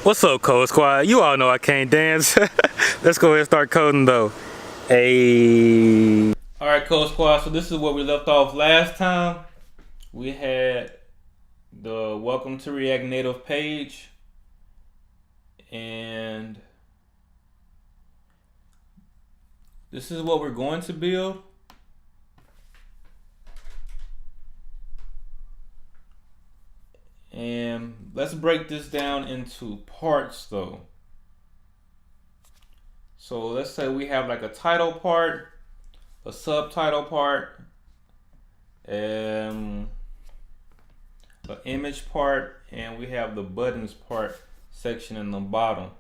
What's up, Code Squad? You all know I can't dance. Let's go ahead and start coding though. Alright, Code Squad, so this is where we left off last time. We had the Welcome to React Native page, and this is what we're going to build. And let's break this down into parts though. So let's say we have like a title part, a subtitle part, an image part, and we have the buttons part section in the bottom.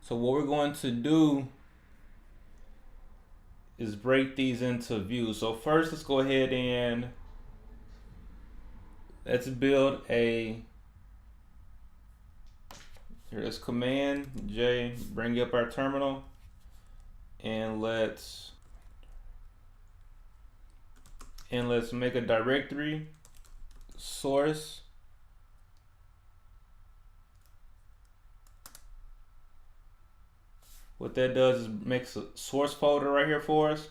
So what we're going to do is break these into views. So first, let's go ahead and let's build a, here's Command J, bring up our terminal, and let's make a directory, source, what that does is makes a source folder right here for us.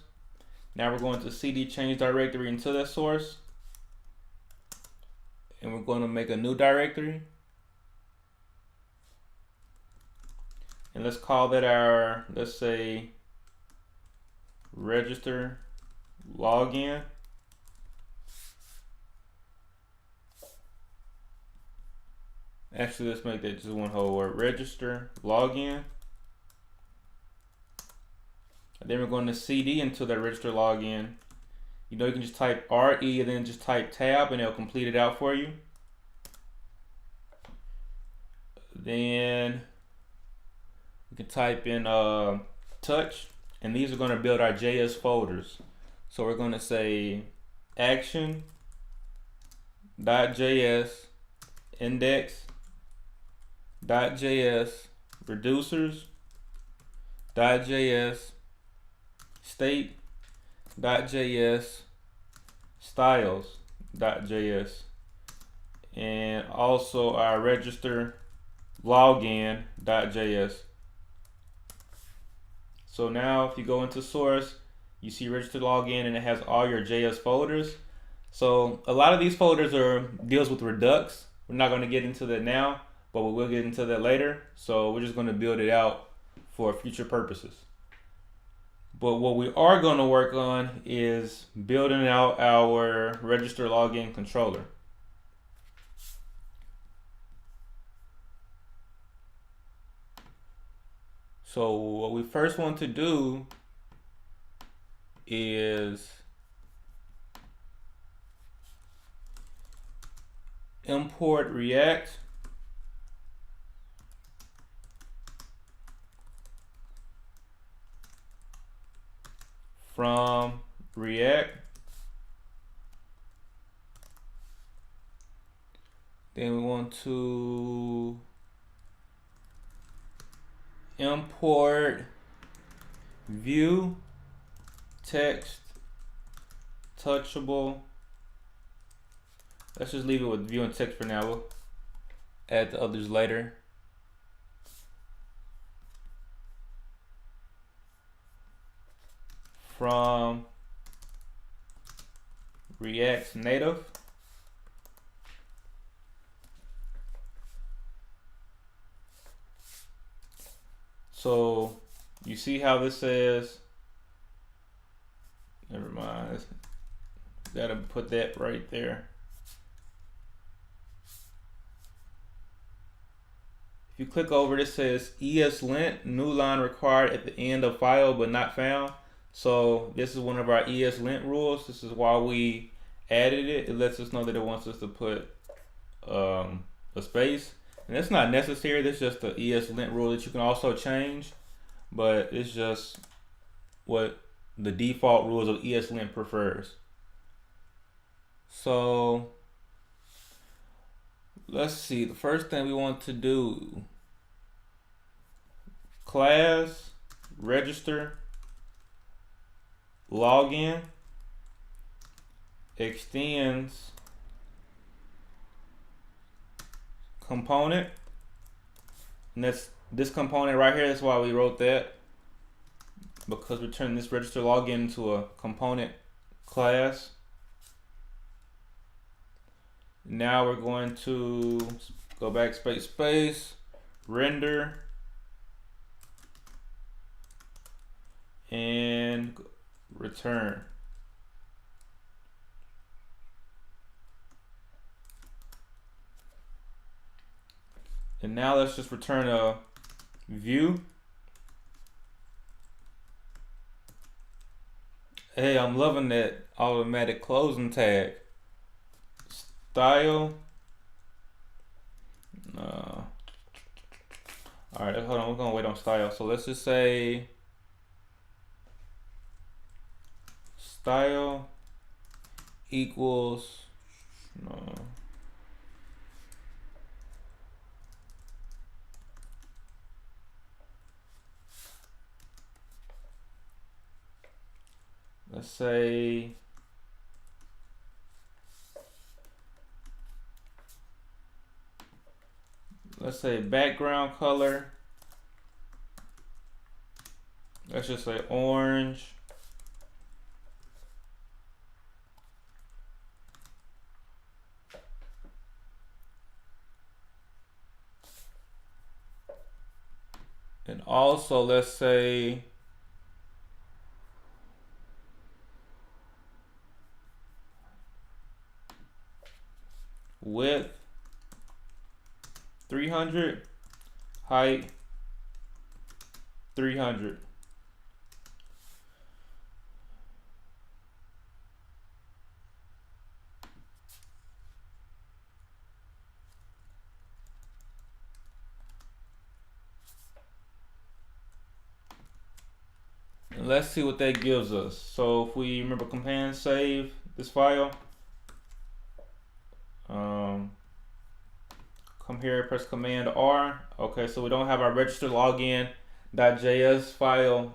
Now we're going to cd change directory into that source, and we're going to make a new directory, and let's call that our, let's say, register login. Actually, let's make that just one whole word, register login. And then we're going to cd into that register login. You know, you can just type RE and then just type tab and it'll complete it out for you. Then we can type in touch, and these are going to build our JS folders. So we're going to say action.js, index.js, reducers.js, state.js, styles.js, and also our register login.js. So now if you go into source, you see register login and it has all your JS folders. So a lot of these folders deals with Redux. We're not going to get into that now, but we will get into that later. So we're just going to build it out for future purposes. But what we are going to work on is building out our register login controller. So what we first want to do is import React from React. Then we want to import view text touchable. Let's just leave it with view and text for now. We'll add the others later. From React Native. So you see how this says, never mind, gotta put that right there. If you click over, it says ESLint, new line required at the end of file but not found. So this is one of our ESLint rules. This is why we added it. It lets us know that it wants us to put a space. And that's not necessary. That's just the ESLint rule that you can also change. But it's just what the default rules of ESLint prefers. So let's see, the first thing we want to do, class register login extends component, and that's this component right here. That's why we wrote that, because we're turning this register login into a component class. Now we're going to go back, space, render, and return. And now let's just return a view. Hey, I'm loving that automatic closing tag. Style. All right, hold on. We're gonna wait on style. So let's just say style equals let's say background color. Let's just say orange. And also let's say width 300, height 300. And let's see what that gives us. So if we remember command save this file, come here, press command R. Okay, so we don't have our register login.js file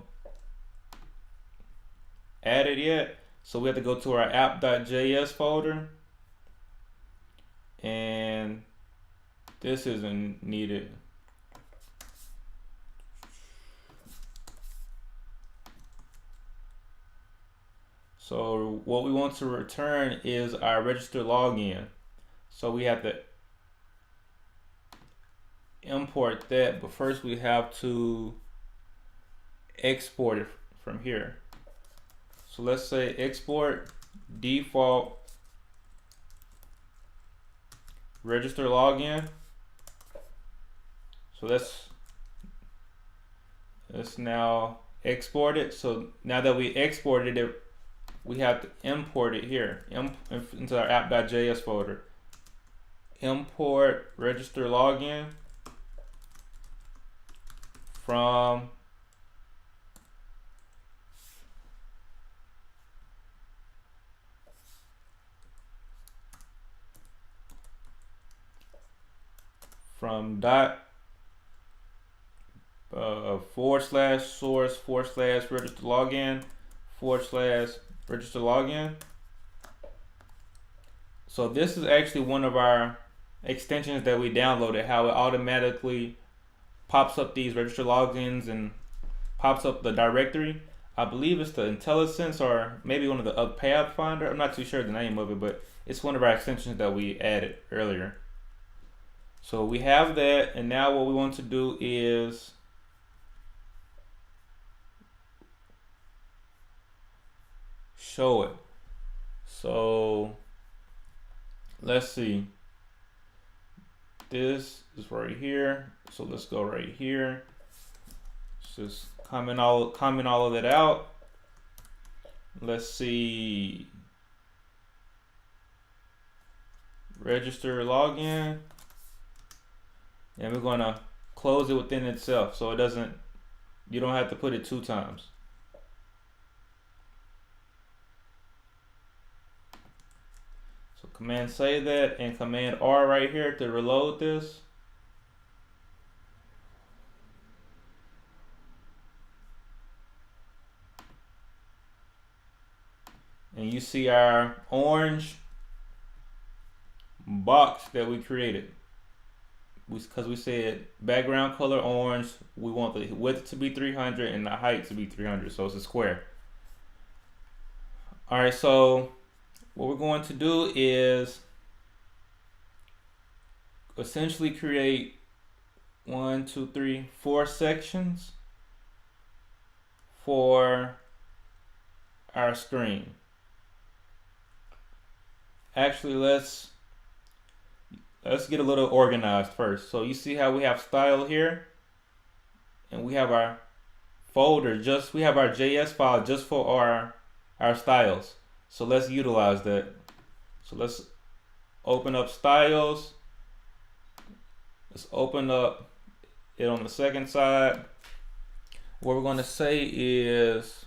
added yet. So we have to go to our app.js folder, and this isn't needed. So what we want to return is our register login. So we have to import that, but first we have to export it from here. So let's say export default register login. So let's now export it. So now that we exported it, we have to import it here into our app.js folder. Import register login from dot /source /register login /register login. So this is actually one of our extensions that we downloaded, how it automatically pops up these register logins and pops up the directory. I believe it's the IntelliSense or maybe one of the Pathfinder. I'm not too sure the name of it, but it's one of our extensions that we added earlier. So we have that, and now what we want to do is show it. So let's see. This is right here. So let's go right here. Let's just comment all of that out. Let's see. Register login. And we're gonna close it within itself, so you don't have to put it 2 times. So Command save that and Command R right here to reload this. And you see our orange box that we created. Because we said background color orange, we want the width to be 300 and the height to be 300, so it's a square. All right, so what we're going to do is essentially create 1, 2, 3, 4 sections for our screen. Actually, let's get a little organized first. So you see how we have style here, and we have our folder, we have our JS file just for our styles. So let's utilize that. So let's open up styles. Let's open up it on the second side. What we're going to say is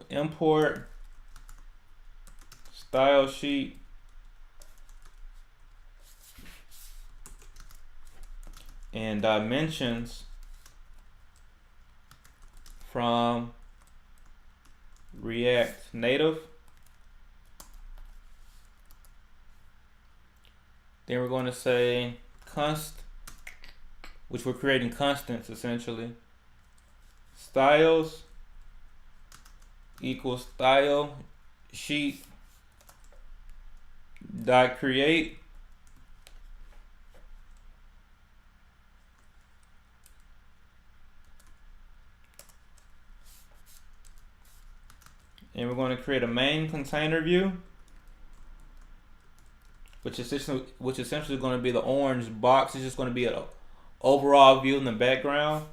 import style sheet and dimensions from React Native. Then we're going to say which we're creating constants essentially. Styles equals style sheet dot create and we're going to create a main container view, which essentially is going to be the orange box. It's just going to be an overall view in the background.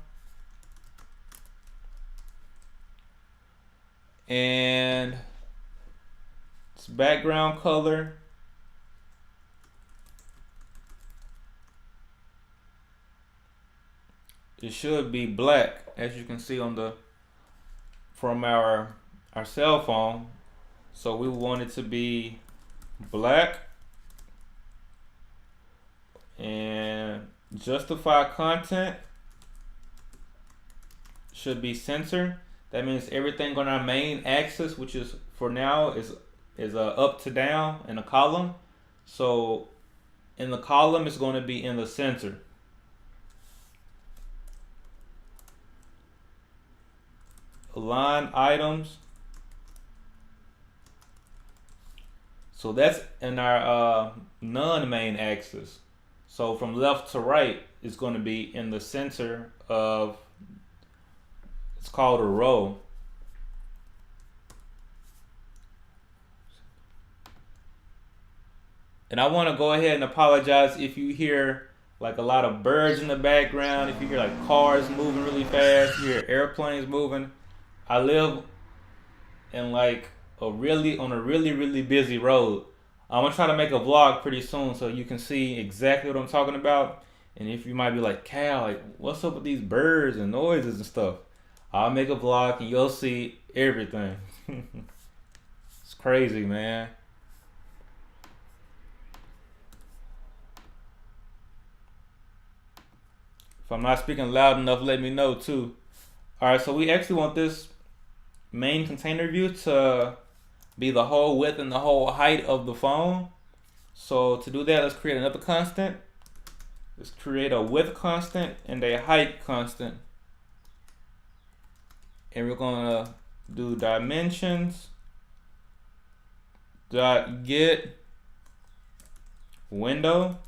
And its background color it should be black, as you can see on from our cell phone. So we want it to be black, and justify content should be center. That means everything on our main axis, which is for now is up to down in a column. So in the column, it's going to be in the center. Align items. So that's in our non-main axis. So from left to right, it's going to be in the center of, it's called a row. And I want to go ahead and apologize if you hear like a lot of birds in the background, if you hear like cars moving really fast, you hear airplanes moving. I live in like on a really busy road. I'm gonna try to make a vlog pretty soon so you can see exactly what I'm talking about. And if you might be like, Cal, like what's up with these birds and noises and stuff? I'll make a vlog and you'll see everything. It's crazy, man. If I'm not speaking loud enough, let me know too. Alright, so we actually want this main container view to be the whole width and the whole height of the phone. So to do that, let's create another constant. Let's create a width constant and a height constant. And we're gonna do dimensions dot get window.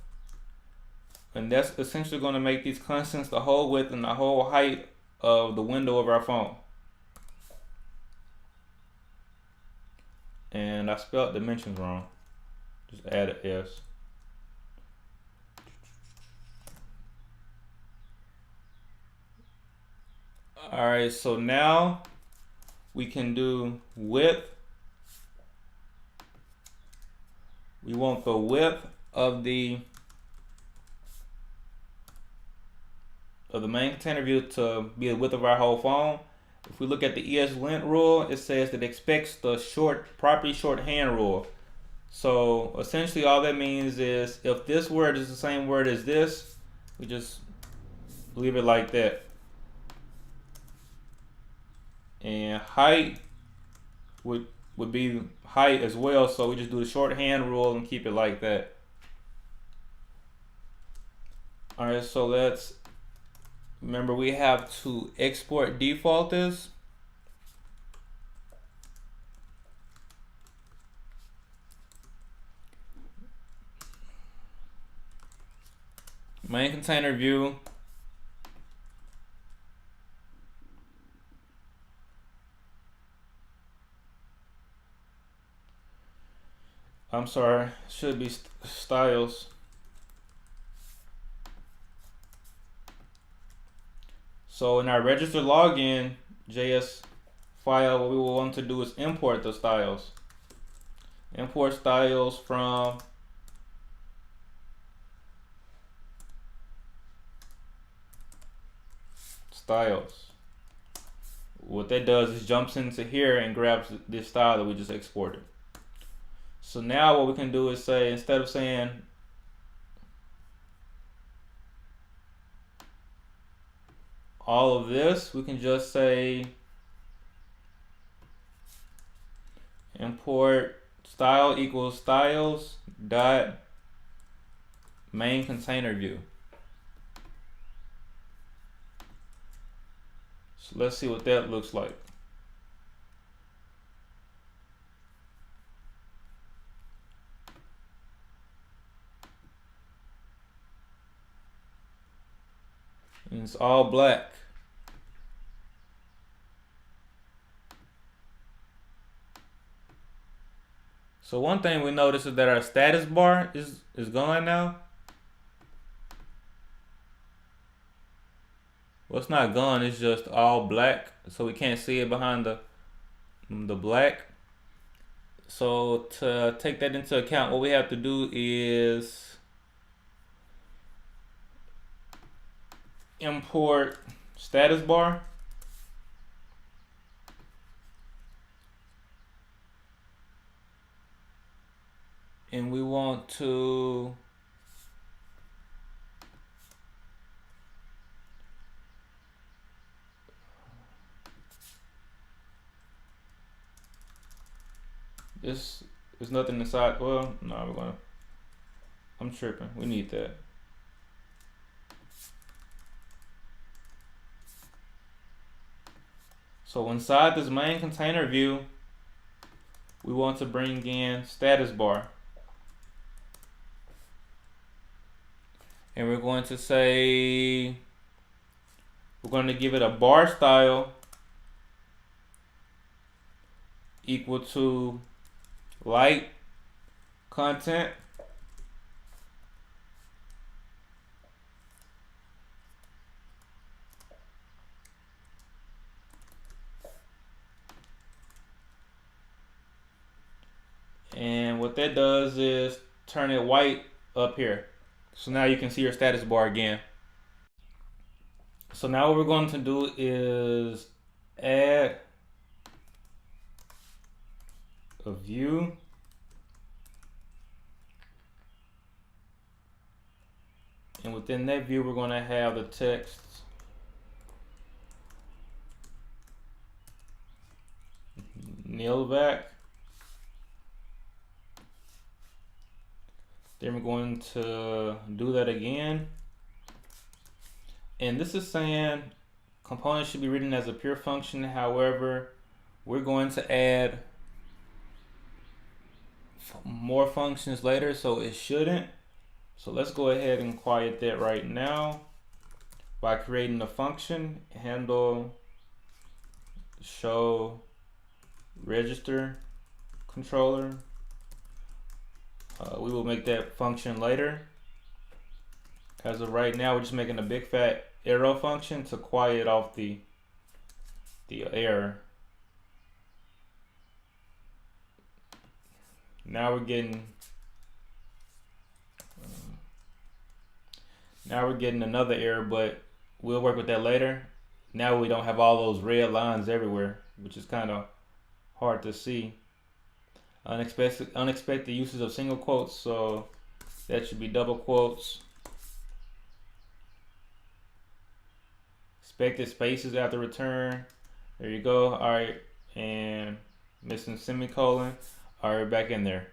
And that's essentially going to make these constants the whole width and the whole height of the window of our phone. And I spelled dimensions wrong. Just add an S. Alright, so now we can do width. We want the width of the of the main container view to be the width of our whole phone. If we look at the ESLint rule, it says that it expects the property shorthand rule. So essentially all that means is if this word is the same word as this, we just leave it like that. And height would be height as well, so we just do the shorthand rule and keep it like that. Alright, so let's remember we have to export default this. Main container view. I'm sorry, should be styles. So in our register login JS file, what we will want to do is import the styles. Import styles from styles. What that does is jumps into here and grabs this style that we just exported. So now what we can do is say, instead of saying all of this, we can just say import style equals styles dot main container view. So let's see what that looks like. And it's all black. So one thing we notice is that our status bar is gone now. Well, it's not gone, it's just all black, so we can't see it behind the black. So to take that into account, what we have to do is import status bar. And we want to this is nothing inside. Well, no, I'm tripping. We need that. So inside this main container view, we want to bring in status bar. And we're going to say, we're going to give it a bar style equal to light content and what that does is turn it white up here. So now you can see your status bar again. So now what we're going to do is add a view. And within that view, we're going to have the text nilvac. Then we're going to do that again. And this is saying components should be written as a pure function. However, we're going to add more functions later, so it shouldn't. So let's go ahead and quiet that right now by creating a function handle show register controller. We will make that function later. As of right now, we're just making a big fat arrow function to quiet off the error. Now we're getting another error, but we'll work with that later. Now we don't have all those red lines everywhere, which is kind of hard to see. Unexpected uses of single quotes, so that should be double quotes. Expected spaces after return. There you go. All right, and missing semicolon. All right, back in there.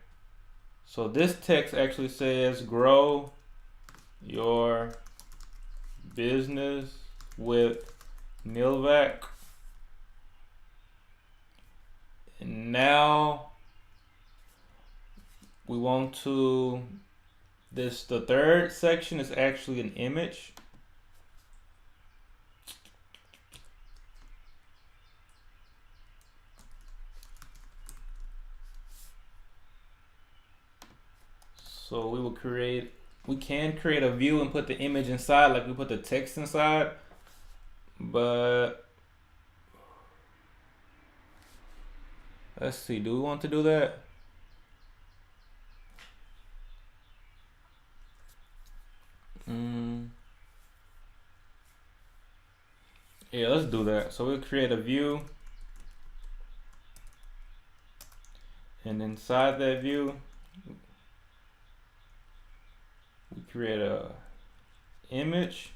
So this text actually says grow your business with Milvac. And now we want to, the third section is actually an image. So we can create a view and put the image inside, like we put the text inside, but let's see, do we want to do that? Yeah, let's do that. So we'll create a view, and inside that view, we create a image.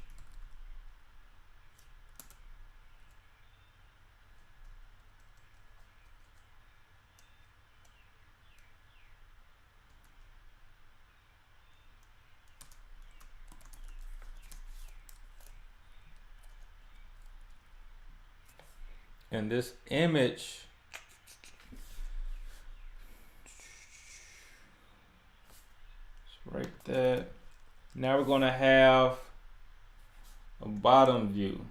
And this image right there. Now we're going to have a bottom view.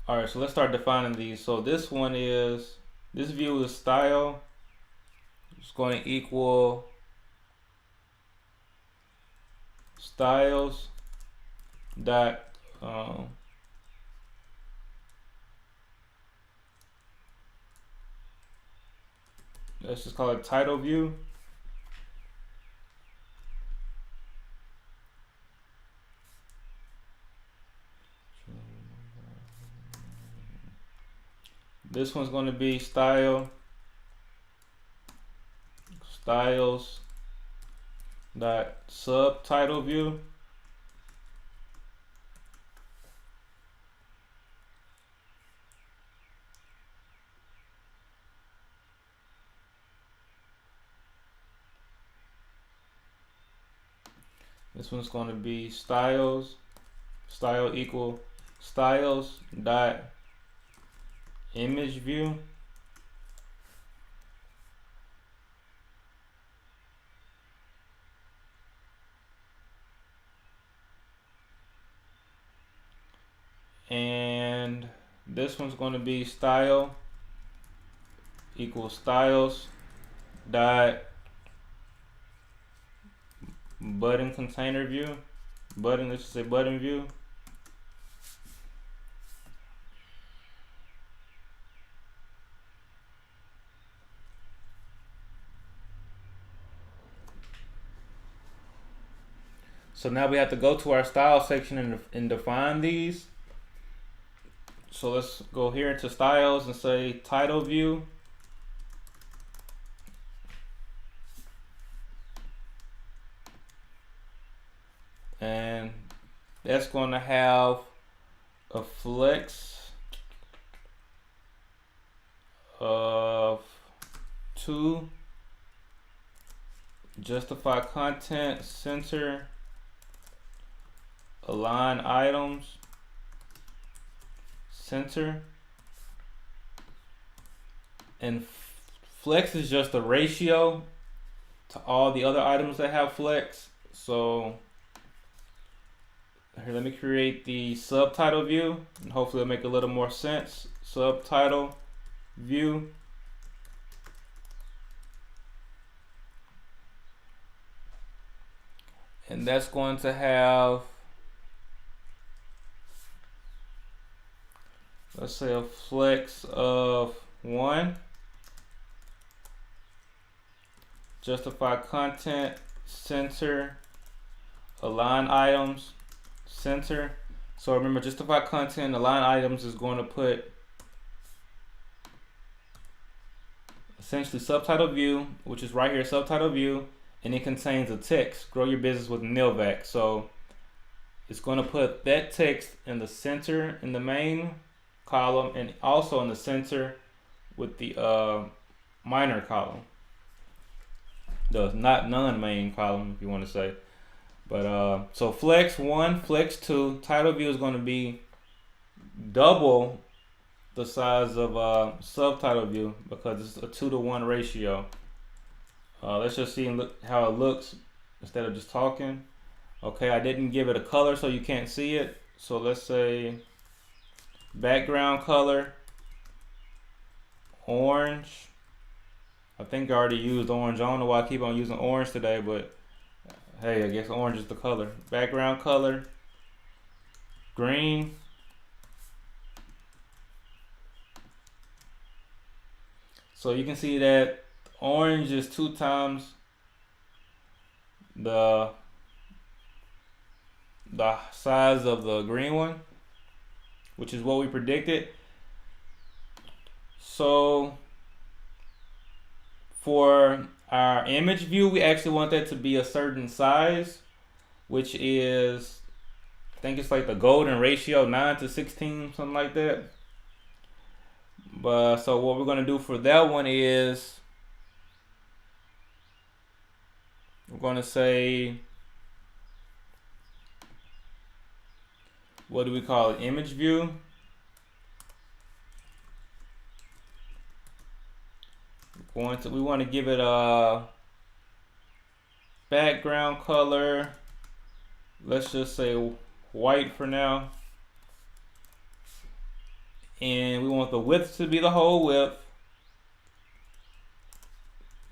All right, so let's start defining these. So this view is style. It's going to equal styles dot let's just call it title view. This one's going to be styles dot subtitle view. This one's going to be style equal styles dot image view. And this one's going to be style equal styles dot button container view. Let's just say button view. So now we have to go to our style section and define these. So let's go here into styles and say title view. And that's going to have a flex of 2, justify content, center, align items, center, and flex is just a ratio to all the other items that have flex. So here, let me create the subtitle view, and hopefully it'll make a little more sense. Subtitle view. And that's going to have, let's say, a flex of 1, justify content, center, align items, center. So remember, justify content, align items is going to put essentially subtitle view, which is right here, subtitle view, and it contains a text, grow your business with Nilvac. So it's going to put that text in the center in the main column, and also in the center with the minor column, the not non-main column, if you want to say. But so flex 1, flex 2, title view is going to be double the size of subtitle view because it's a 2-to-1 ratio. Let's just see and look how it looks instead of just talking. Okay, I didn't give it a color so you can't see it. So let's say background color, orange. I think I already used orange. I don't know why I keep on using orange today, but hey, I guess orange is the color. Background color, green. So you can see that orange is 2 times the size of the green one, which is what we predicted. So for our image view, we actually want that to be a certain size, which is, I think it's like the golden ratio, 9:16, something like that. But so what we're gonna do for that one is we're gonna say, what do we call it? Image view. We want to give it a background color. Let's just say white for now. And we want the width to be the whole width.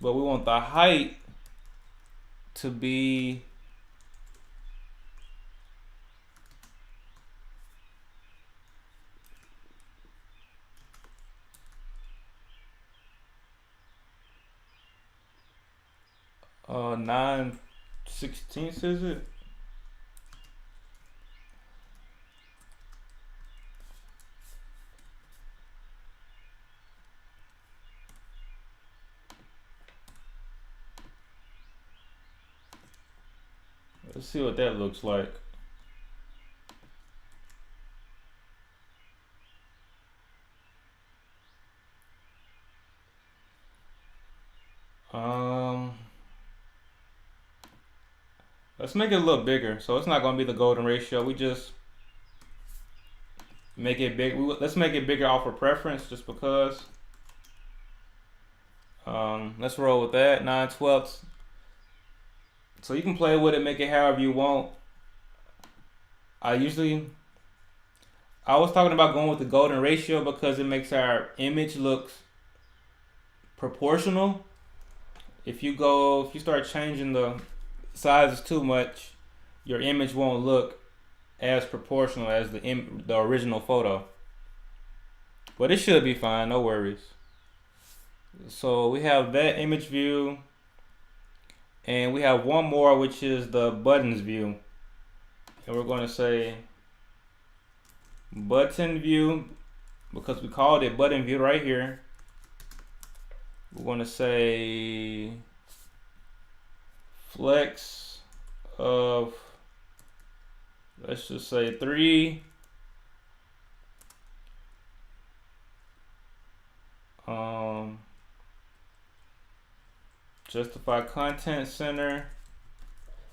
But we want the height to be uh 9/16, is it? Let's see what that looks like. Let's make it a little bigger. So it's not going to be the golden ratio. We just make it big. Let's make it bigger off of preference, just because. Let's roll with that. 9/12. So you can play with it, make it however you want. I was talking about going with the golden ratio because it makes our image look proportional. If you start changing the sizes too much, your image won't look as proportional as the original photo. But it should be fine, no worries. So we have that image view, and we have one more, which is the buttons view. And we're going to say button view because we called it button view right here. We're going to say flex of, let's just say 3. Justify content center.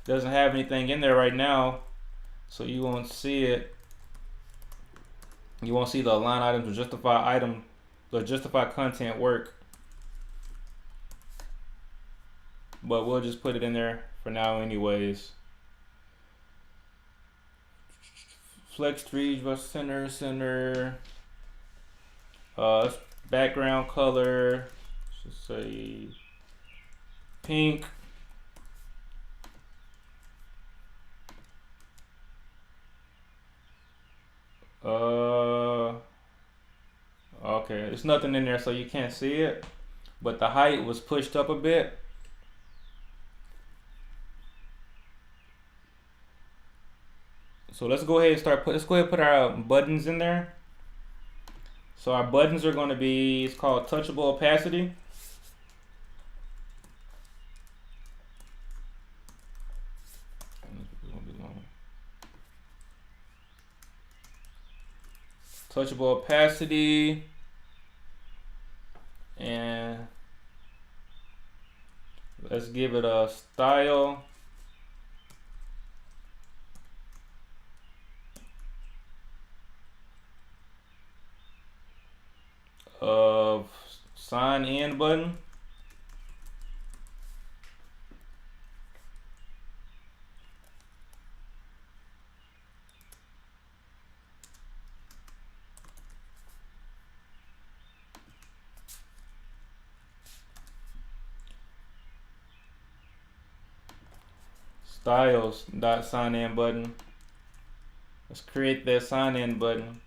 Doesn't have anything in there right now, so you won't see it. You won't see the align items or justify content work. But we'll just put it in there for now anyways. Flex 3 center. Background color, let's just say pink. Okay, there's nothing in there so you can't see it, but the height was pushed up a bit. So let's go ahead and let's go ahead and put our buttons in there. So our buttons are going to be, it's called touchable opacity. Touchable opacity, and let's give it a style of sign in button. Styles dot sign in button. Let's create that sign in button.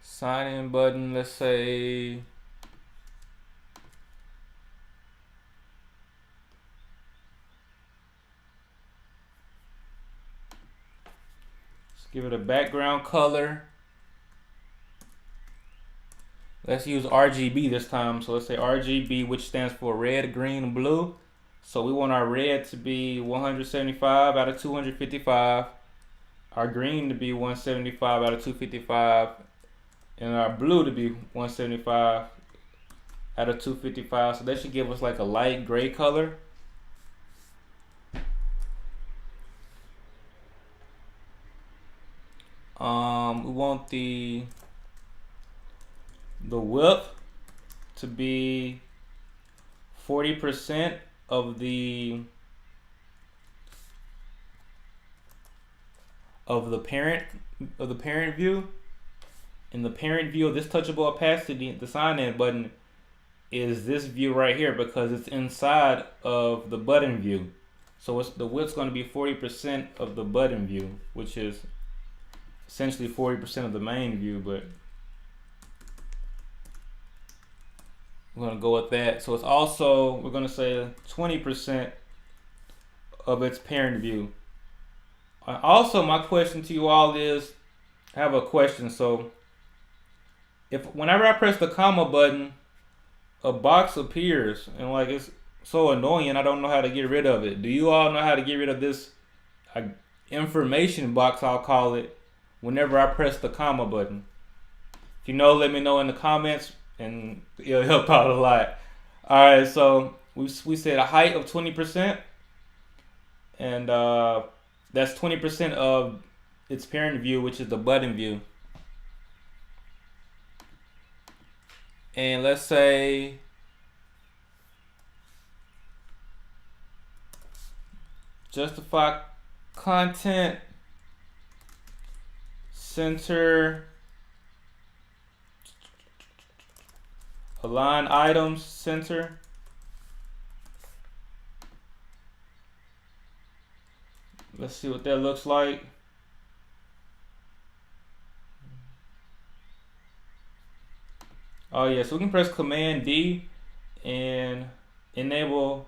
Sign in button, let's say let's give it a background color. Let's use RGB this time. So let's say RGB, which stands for red, green, blue. So we want our red to be 175 out of 255. Our green to be 175 out of 255. And our blue to be 175 out of 255. So that should give us like a light gray color. We want the width to be 40% of the parent view. In the parent view of this touchable opacity, the sign in button is this view right here because it's inside of the button view. So the width's going to be 40% of the button view, which is essentially 40% of the main view, but we're going to go with that. So it's also, we're going to say 20% of its parent view. Also, my question to you all is, I have a question. So whenever I press the comma button, a box appears and like it's so annoying, I don't know how to get rid of it. Do you all know how to get rid of this information box, I'll call it, whenever I press the comma button? If you know, let me know in the comments and it'll help out a lot. Alright, so we said a height of 20%, and that's 20% of its parent view, which is the button view. And let's say justify content, center, align items, center. Let's see what that looks like. Oh yeah, so we can press Command D and enable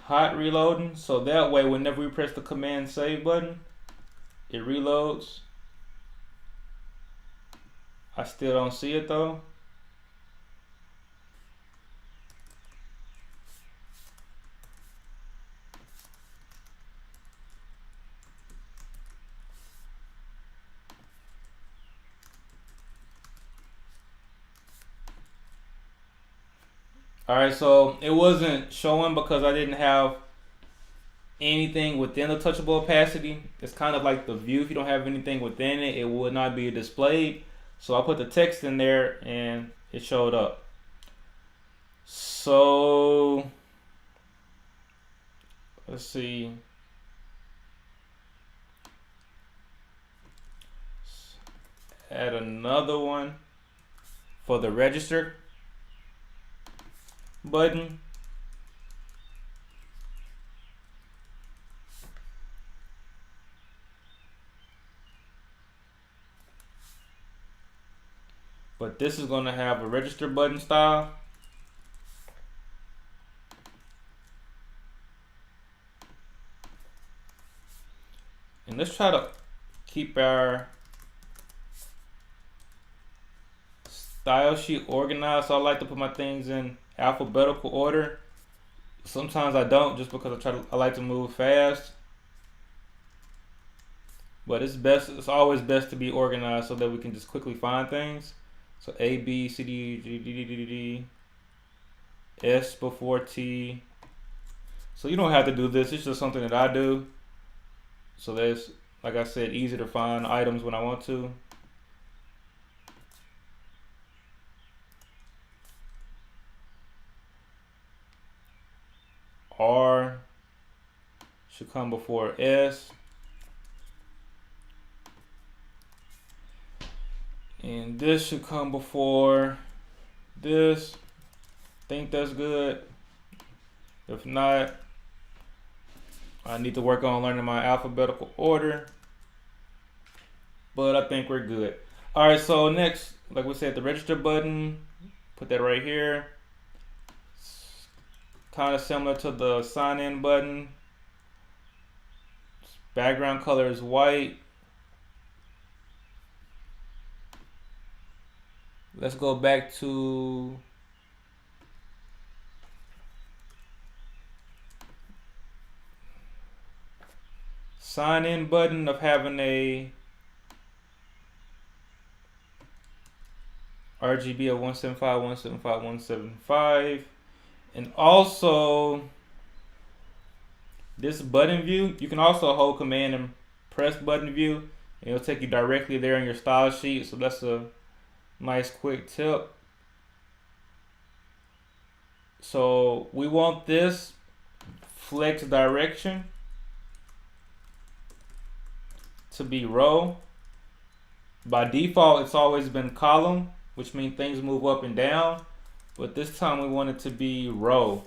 hot reloading. So that way, whenever we press the Command Save button, it reloads. I still don't see it though. Alright, so it wasn't showing because I didn't have anything within the touchable opacity. It's kind of like the view. If you don't have anything within it, it would not be displayed. So I put the text in there and it showed up. So let's see. Add another one for the register button. But this is going to have a register button style. And let's try to keep our style sheet organized. So I like to put my things in alphabetical order. Sometimes I don't, just because I like to move fast. But it's always best to be organized so that we can just quickly find things. So A, B, C, D, G, D, D, D, D, D, S before T. So you don't have to do this. It's just something that I do. So that's, like I said, easy to find items when I want to. R should come before S. And this should come before this. Think that's good. If not, I need to work on learning my alphabetical order. But I think we're good. All right, so next, like we said, the register button, put that right here. It's kind of similar to the sign in button. Background color is white. Let's go back to sign in button of having a RGB of 175, 175, 175. And also this button view, you can also hold command and press button view, and it'll take you directly there in your style sheet. So that's a nice quick tip. So we want this flex direction to be row. By default, it's always been column, which means things move up and down. But this time we want it to be row.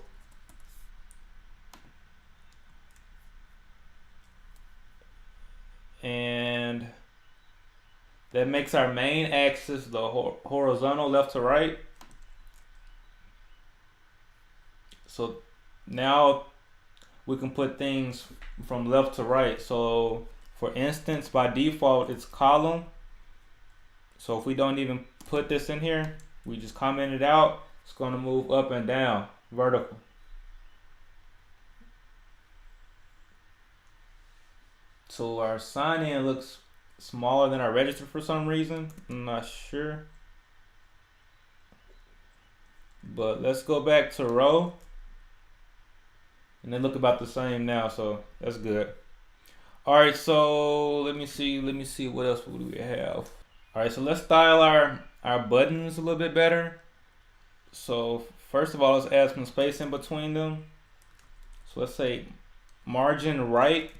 And that makes our main axis the horizontal left to right. So now we can put things from left to right. So for instance, by default, it's column. So if we don't even put this in here, we just comment it out, it's going to move up and down, vertical. So our sign in looks smaller than our register for some reason. I'm not sure. But let's go back to row. And they look about the same now, so that's good. All right, so let me see what else do we have. All right, so let's style our buttons a little bit better. So first of all, let's add some space in between them. So let's say margin right.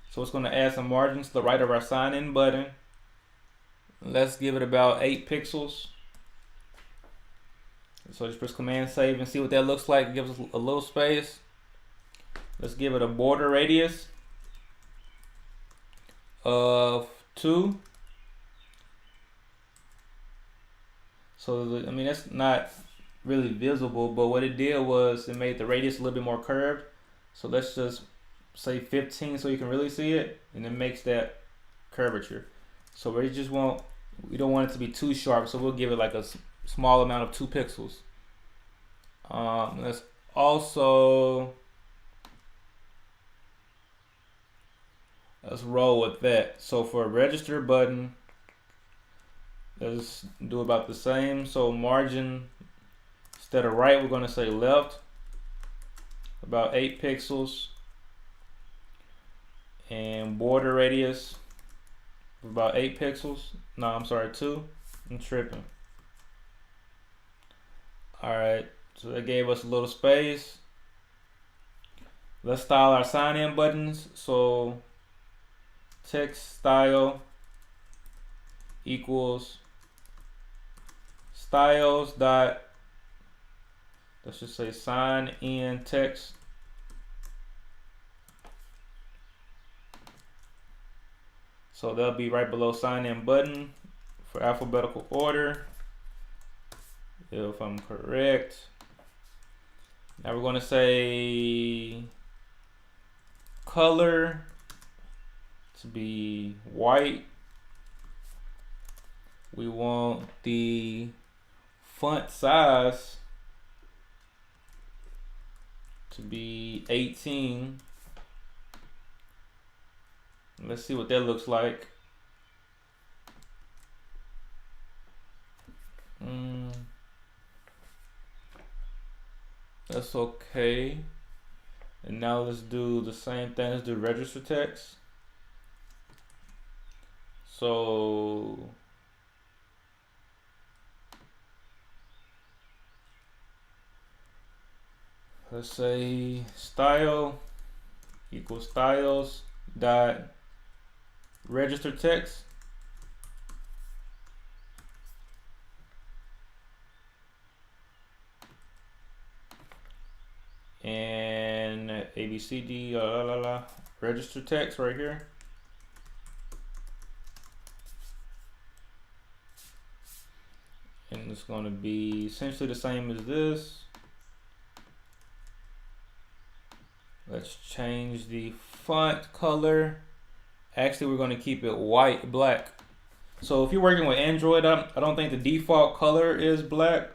So it's going to add some margins to the right of our sign in button. Let's give it about 8 pixels. So just press Command Save and see what that looks like. It gives us a little space. Let's give it a border radius of 2. So I mean, that's not really visible, but what it did was it made the radius a little bit more curved. So let's just say 15 so you can really see it, and it makes that curvature. So we don't want it to be too sharp, so we'll give it like a small amount of 2 pixels. Let's also roll with that. So for a register button, let's do about the same. So margin, instead of right, we're going to say left, about 8 pixels, and border radius about 8 pixels. No, I'm sorry, 2. I'm tripping. Alright, so that gave us a little space. Let's style our sign in buttons. So text style equals styles dot, let's just say sign in text. So that'll be right below sign in button for alphabetical order, if I'm correct. Now we're going to say color to be white. We want the font size to be 18. Let's see what that looks like. That's okay. And now let's do the same thing. Let's do register text. So let's say style equals styles dot register text. And ABCD register text right here. And it's going to be essentially the same as this. Let's change the font color. Actually, we're going to keep it white, black. So if you're working with Android, I don't think the default color is black.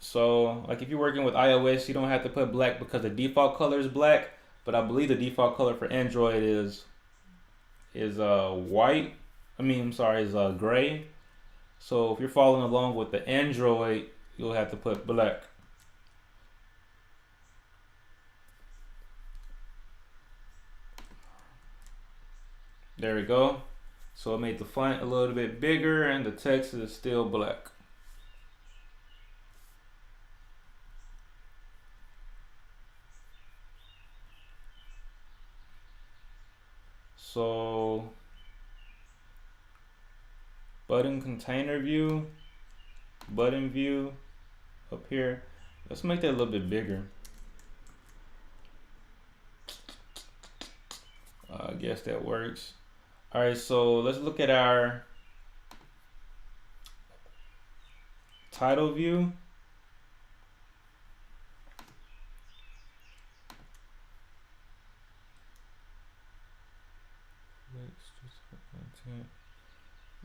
So like if you're working with iOS, you don't have to put black because the default color is black. But I believe the default color for Android is white. Is gray. So if you're following along with the Android, you'll have to put black. There we go. So it made the font a little bit bigger and the text is still black. So button container view, button view up here. Let's make that a little bit bigger. I guess that works. All right, so let's look at our title view.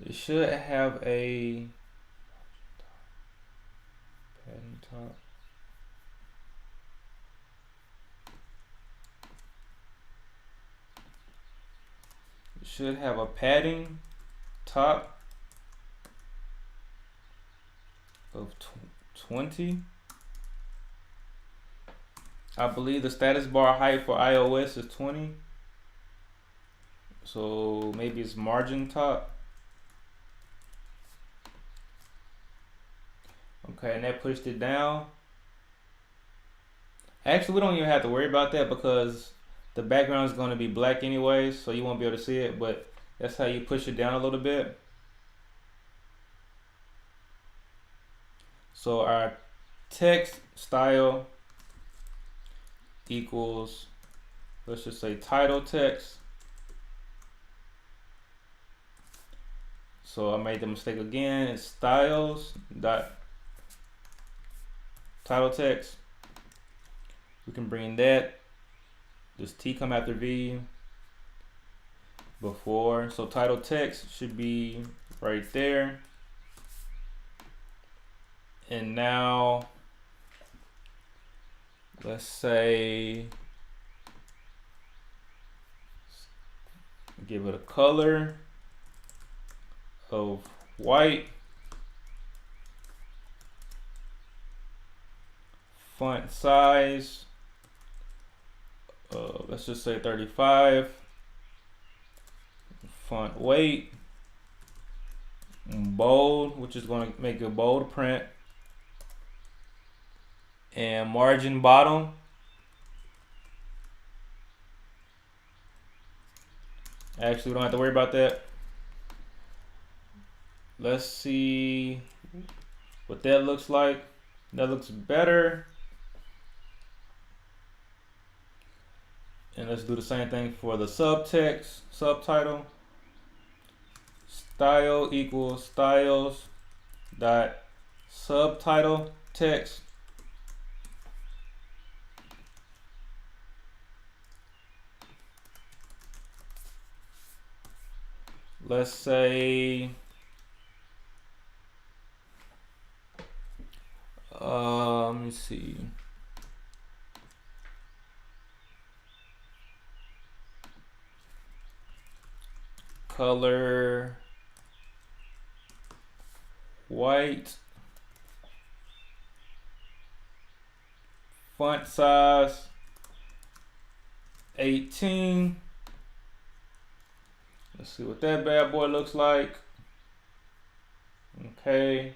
It should have a padding top. It should have a padding top of 20. I believe the status bar height for iOS is 20. So maybe it's margin top. Okay, and that pushed it down. Actually, we don't even have to worry about that because the background is going to be black anyways, so you won't be able to see it, but that's how you push it down a little bit. So our text style equals, let's just say title text. So I made the mistake again. It's styles dot title text. We can bring that. Does T come after V before? So title text should be right there. And now let's say give it a color of white, font size, let's just say 35, font weight, bold, which is going to make a bold print, and margin bottom. Actually, we don't have to worry about that. Let's see what that looks like. That looks better. And let's do the same thing for the subtext, subtitle. Style equals styles dot subtitle text. let's say let me see. Color white, font size 18. Let's see what that bad boy looks like. Okay.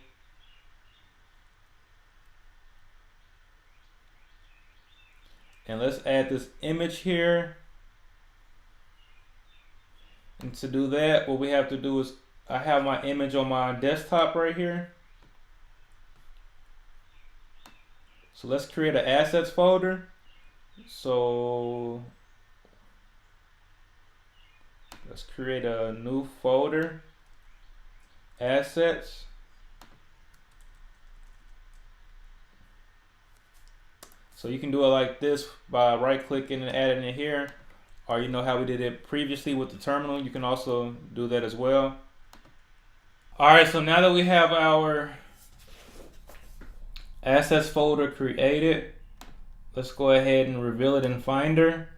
And let's add this image here. And to do that, what we have to do is, I have my image on my desktop right here. So let's create an assets folder. So let's create a new folder, assets. So you can do it like this by right clicking and adding it here, or you know how we did it previously with the terminal, you can also do that as well. All right, so now that we have our assets folder created, let's go ahead and reveal it in Finder.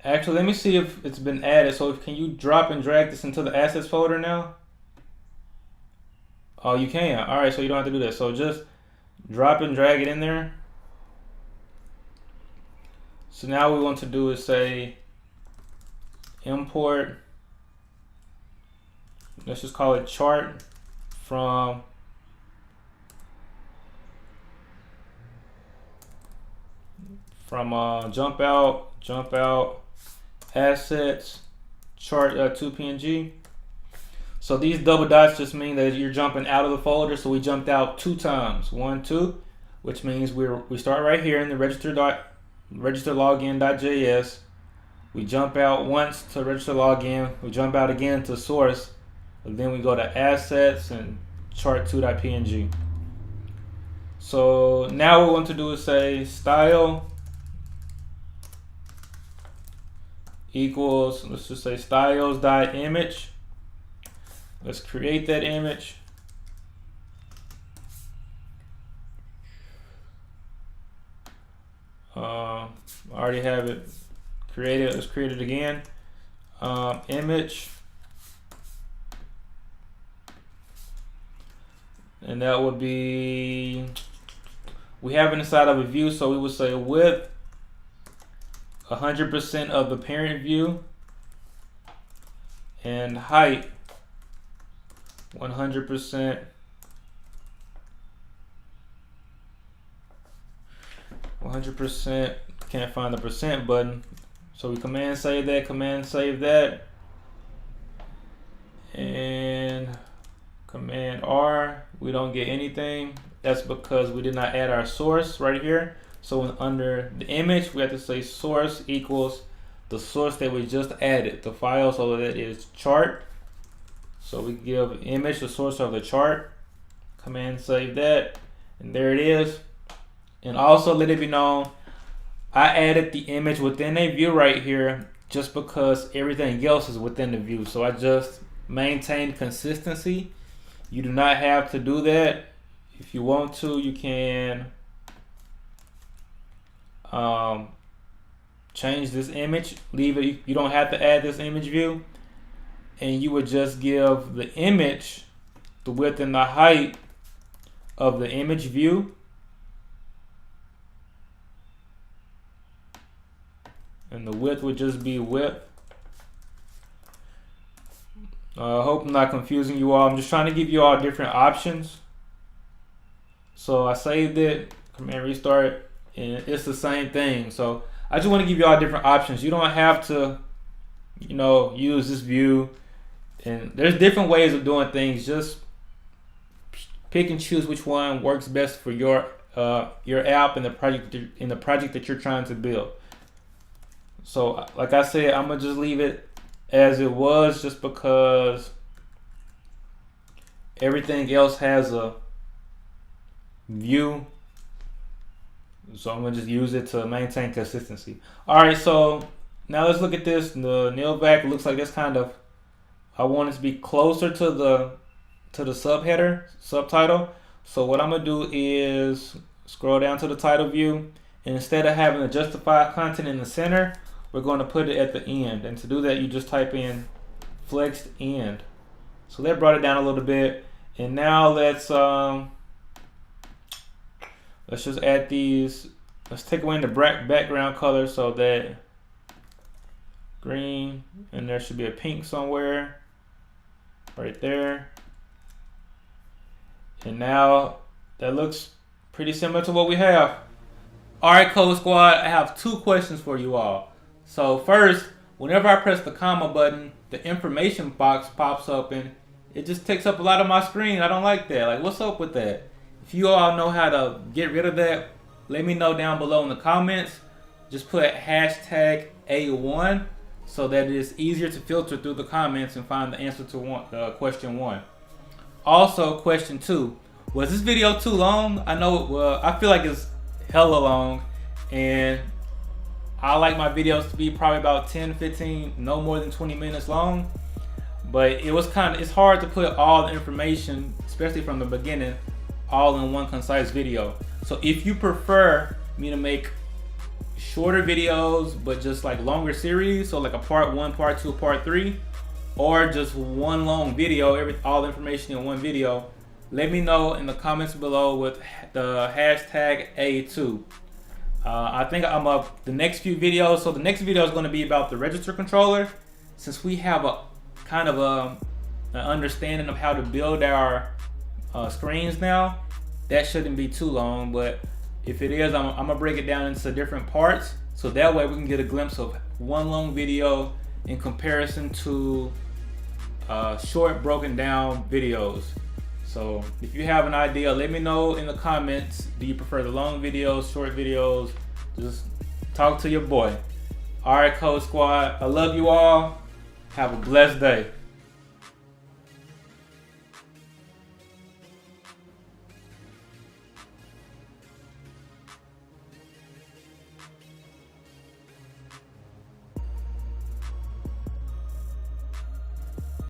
Actually, let me see if it's been added. So can you drop and drag this into the assets folder now? Oh, you can. All right, so you don't have to do that. So just drop and drag it in there. So now what we want to do is say import, let's just call it chart from jump out assets chart to PNG. So these double dots just mean that you're jumping out of the folder. So we jumped out 2 times, 1, 2, which means we start right here in the register login.js. We jump out once to register login. We jump out again to source. And then we go to assets and chart2.png. So now what we want to do is say style equals, let's just say styles.image. Let's create that image. I already have it created. Let's create it again. Image. And that would be, we have it inside of a view, so we would say width 100% of the parent view, and height 100%. 100%. Can't find the percent button, so we command save that, and command R. We don't get anything. That's because we did not add our source right here. So under the image, we have to say source equals the source that we just added, the file, so that is chart. So we give image the source of the chart, command save that, and there it is. And also let it be known, I added the image within a view right here just because everything else is within the view. So I just maintained consistency. You do not have to do that. If you want to, you can change this image, leave it. You don't have to add this image view, and you would just give the image the width and the height of the image view, and the width would just be width. I hope I'm not confusing you all. I'm just trying to give you all different options. So I saved it, command restart, and it's the same thing. So I just want to give you all different options. You don't have to, use this view. And there's different ways of doing things. Just pick and choose which one works best for your app and the project that you're trying to build. So like I said, I'm gonna just leave it as it was, just because everything else has a view So I'm gonna just use it to maintain consistency. All right, so now let's look at this. The nil vac looks like this kind of. I want it to be closer to the subtitle. So what I'm gonna do is scroll down to the title view, and instead of having the justified content in the center, we're going to put it at the end. And to do that, you just type in flexed end. So that brought it down a little bit. And now let's just add these. Let's take away the background color, so that green, and there should be a pink somewhere right there. And now that looks pretty similar to what we have. All right, Code Squad, I have 2 questions for you all. So first, whenever I press the comma button, the information box pops up and it just takes up a lot of my screen. I don't like that. Like, what's up with that? If you all know how to get rid of that, let me know down below in the comments. Just put hashtag A1 so that it is easier to filter through the comments and find the answer to question 1. Also, question 2. Was this video too long? I know, well, I feel like it's hella long, and I like my videos to be probably about 10, 15, no more than 20 minutes long. But it's hard to put all the information, especially from the beginning, all in one concise video. So if you prefer me to make shorter videos, but just like longer series, so like a part 1, part 2, part 3, or just one long video, all the information in one video, let me know in the comments below with the hashtag A2. I think I'm up the next few videos. So the next video is going to be about the register controller. Since we have a kind of an understanding of how to build our screens now, that shouldn't be too long. But if it is, I'm gonna break it down into different parts, so that way we can get a glimpse of one long video in comparison to short broken down videos. So if you have an idea, let me know in the comments. Do you prefer the long videos, short videos? Just talk to your boy. All right, Code Squad, I love you all. Have a blessed day.